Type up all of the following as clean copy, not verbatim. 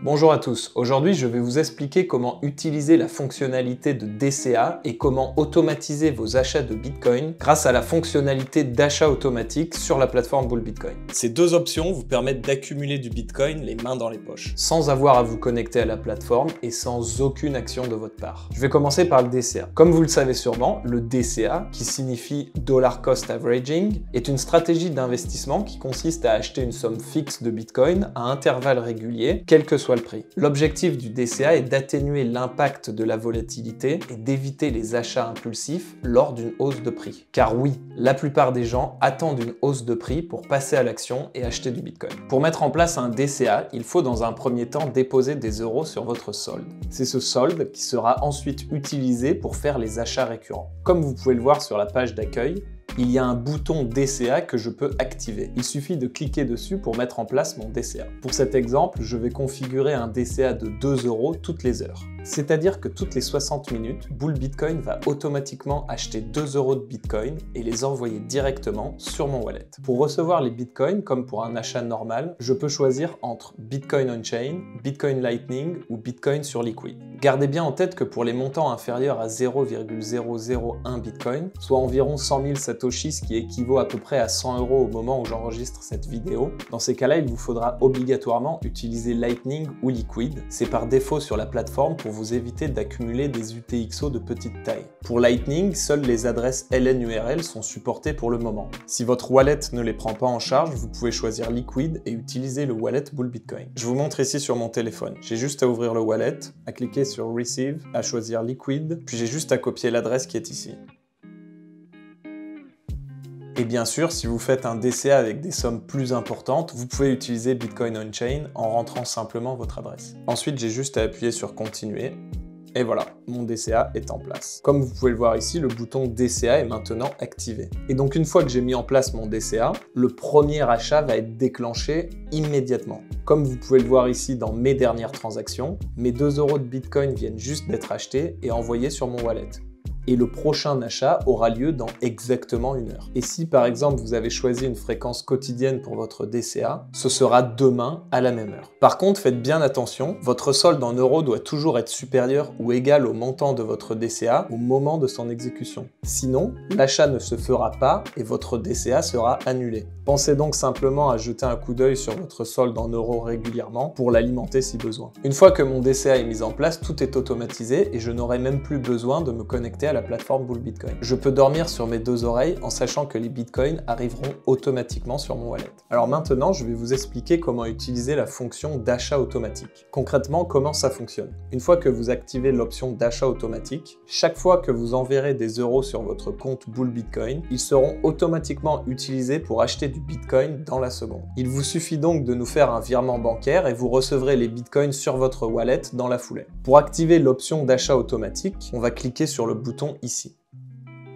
Bonjour à tous, aujourd'hui je vais vous expliquer comment utiliser la fonctionnalité de DCA et comment automatiser vos achats de Bitcoin grâce à la fonctionnalité d'achat automatique sur la plateforme Bull Bitcoin. Ces deux options vous permettent d'accumuler du Bitcoin les mains dans les poches, sans avoir à vous connecter à la plateforme et sans aucune action de votre part. Je vais commencer par le DCA. Comme vous le savez sûrement, le DCA, qui signifie Dollar Cost Averaging, est une stratégie d'investissement qui consiste à acheter une somme fixe de Bitcoin à intervalles réguliers, quel que soit le prix. L'objectif du DCA est d'atténuer l'impact de la volatilité et d'éviter les achats impulsifs lors d'une hausse de prix. Car oui, la plupart des gens attendent une hausse de prix pour passer à l'action et acheter du Bitcoin. Pour mettre en place un DCA, il faut dans un premier temps déposer des euros sur votre solde. C'est ce solde qui sera ensuite utilisé pour faire les achats récurrents. Comme vous pouvez le voir sur la page d'accueil, il y a un bouton DCA que je peux activer. Il suffit de cliquer dessus pour mettre en place mon DCA. Pour cet exemple, je vais configurer un DCA de 2 euros toutes les heures. C'est-à-dire que toutes les 60 minutes, Bull Bitcoin va automatiquement acheter 2 euros de Bitcoin et les envoyer directement sur mon wallet. Pour recevoir les Bitcoins, comme pour un achat normal, je peux choisir entre Bitcoin on-chain, Bitcoin Lightning ou Bitcoin sur Liquid. Gardez bien en tête que pour les montants inférieurs à 0,001 Bitcoin, soit environ 100 000 satoshis, ce qui équivaut à peu près à 100 euros au moment où j'enregistre cette vidéo, dans ces cas-là, il vous faudra obligatoirement utiliser Lightning ou Liquid. C'est par défaut sur la plateforme pour vous éviter d'accumuler des UTXO de petite taille. Pour Lightning, seules les adresses LNURL sont supportées pour le moment. Si votre wallet ne les prend pas en charge, vous pouvez choisir Liquid et utiliser le wallet Bull Bitcoin. Je vous montre ici sur mon téléphone. J'ai juste à ouvrir le wallet, à cliquer sur Receive, à choisir Liquid, puis j'ai juste à copier l'adresse qui est ici. Et bien sûr, si vous faites un DCA avec des sommes plus importantes, vous pouvez utiliser Bitcoin on-chain en rentrant simplement votre adresse. Ensuite, j'ai juste à appuyer sur Continuer. Et voilà, mon DCA est en place. Comme vous pouvez le voir ici, le bouton DCA est maintenant activé. Et donc une fois que j'ai mis en place mon DCA, le premier achat va être déclenché immédiatement. Comme vous pouvez le voir ici dans mes dernières transactions, mes 2 euros de Bitcoin viennent juste d'être achetés et envoyés sur mon wallet. Et le prochain achat aura lieu dans exactement 1 heure. Et si par exemple vous avez choisi une fréquence quotidienne pour votre DCA, ce sera demain à la même heure. Par contre, faites bien attention, votre solde en euros doit toujours être supérieur ou égal au montant de votre DCA au moment de son exécution. Sinon, l'achat ne se fera pas et votre DCA sera annulé. Pensez donc simplement à jeter un coup d'œil sur votre solde en euros régulièrement pour l'alimenter si besoin. Une fois que mon DCA est mis en place, tout est automatisé et je n'aurai même plus besoin de me connecter à la plateforme Bull Bitcoin. Je peux dormir sur mes 2 oreilles en sachant que les bitcoins arriveront automatiquement sur mon wallet. Alors maintenant, je vais vous expliquer comment utiliser la fonction d'achat automatique. Concrètement, comment ça fonctionne? Une fois que vous activez l'option d'achat automatique, chaque fois que vous enverrez des euros sur votre compte Bull Bitcoin, ils seront automatiquement utilisés pour acheter du Bitcoin dans la seconde. Il vous suffit donc de nous faire un virement bancaire et vous recevrez les Bitcoins sur votre wallet dans la foulée. Pour activer l'option d'achat automatique, on va cliquer sur le bouton ici.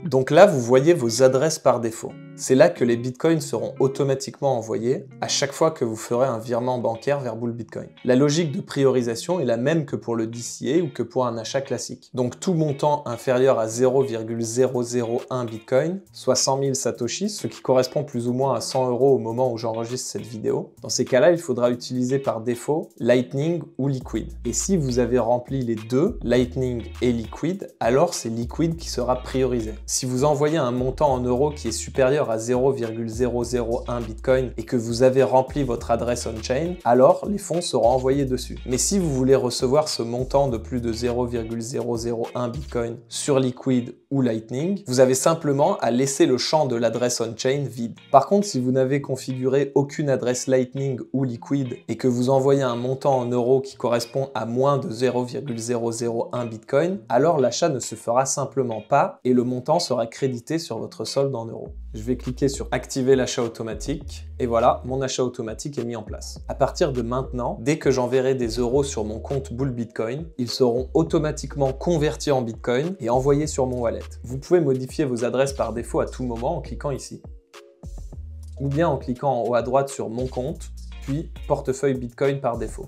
Donc là, vous voyez vos adresses par défaut. C'est là que les bitcoins seront automatiquement envoyés à chaque fois que vous ferez un virement bancaire vers Bull Bitcoin. La logique de priorisation est la même que pour le DCA ou que pour un achat classique. Donc tout montant inférieur à 0,001 bitcoin, soit 100 000 satoshis, ce qui correspond plus ou moins à 100 euros au moment où j'enregistre cette vidéo. Dans ces cas-là, il faudra utiliser par défaut Lightning ou Liquid. Et si vous avez rempli les deux, Lightning et Liquid, alors c'est Liquid qui sera priorisé. Si vous envoyez un montant en euros qui est supérieur à 0,001 Bitcoin et que vous avez rempli votre adresse on-chain, alors les fonds seront envoyés dessus. Mais si vous voulez recevoir ce montant de plus de 0,001 Bitcoin sur Liquid ou Lightning, vous avez simplement à laisser le champ de l'adresse on-chain vide. Par contre, si vous n'avez configuré aucune adresse Lightning ou Liquid et que vous envoyez un montant en euros qui correspond à moins de 0,001 Bitcoin, alors l'achat ne se fera simplement pas et le montant sera crédité sur votre solde en euros. Je vais cliquer sur activer l'achat automatique et voilà, mon achat automatique est mis en place. À partir de maintenant, dès que j'enverrai des euros sur mon compte Bull Bitcoin, ils seront automatiquement convertis en Bitcoin et envoyés sur mon wallet. Vous pouvez modifier vos adresses par défaut à tout moment en cliquant ici. Ou bien en cliquant en haut à droite sur Mon compte, puis Portefeuille Bitcoin par défaut.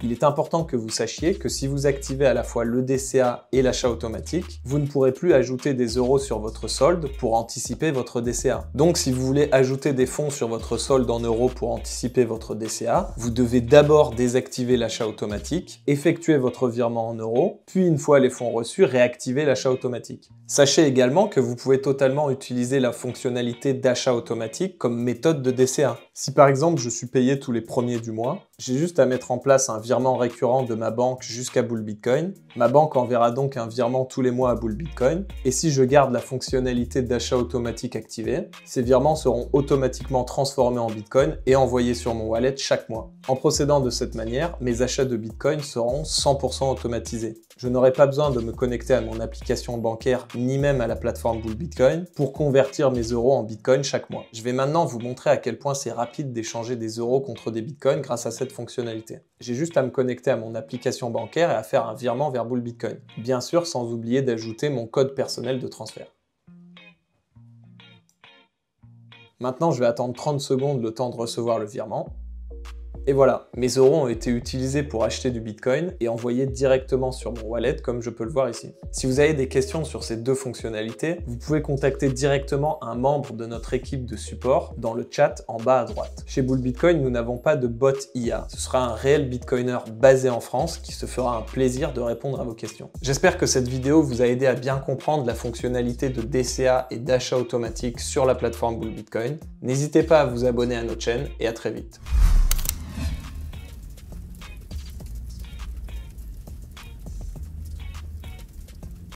Il est important que vous sachiez que si vous activez à la fois le DCA et l'achat automatique, vous ne pourrez plus ajouter des euros sur votre solde pour anticiper votre DCA. Donc si vous voulez ajouter des fonds sur votre solde en euros pour anticiper votre DCA, vous devez d'abord désactiver l'achat automatique, effectuer votre virement en euros, puis une fois les fonds reçus, réactiver l'achat automatique. Sachez également que vous pouvez totalement utiliser la fonctionnalité d'achat automatique comme méthode de DCA. Si par exemple je suis payé tous les premiers du mois, j'ai juste à mettre en place un virement récurrent de ma banque jusqu'à Bull Bitcoin. Ma banque enverra donc un virement tous les mois à Bull Bitcoin. Et si je garde la fonctionnalité d'achat automatique activée, ces virements seront automatiquement transformés en Bitcoin et envoyés sur mon wallet chaque mois. En procédant de cette manière, mes achats de Bitcoin seront 100% automatisés. Je n'aurai pas besoin de me connecter à mon application bancaire ni même à la plateforme Bull Bitcoin pour convertir mes euros en Bitcoin chaque mois. Je vais maintenant vous montrer à quel point c'est rapide d'échanger des euros contre des Bitcoins grâce à cette fonctionnalité. J'ai juste à me connecter à mon application bancaire et à faire un virement vers Bull Bitcoin. Bien sûr, sans oublier d'ajouter mon code personnel de transfert. Maintenant, je vais attendre 30 secondes le temps de recevoir le virement. Et voilà, mes euros ont été utilisés pour acheter du Bitcoin et envoyés directement sur mon wallet comme je peux le voir ici. Si vous avez des questions sur ces deux fonctionnalités, vous pouvez contacter directement un membre de notre équipe de support dans le chat en bas à droite. Chez Bull Bitcoin, nous n'avons pas de bot IA. Ce sera un réel Bitcoiner basé en France qui se fera un plaisir de répondre à vos questions. J'espère que cette vidéo vous a aidé à bien comprendre la fonctionnalité de DCA et d'achat automatique sur la plateforme Bull Bitcoin. N'hésitez pas à vous abonner à notre chaîne et à très vite.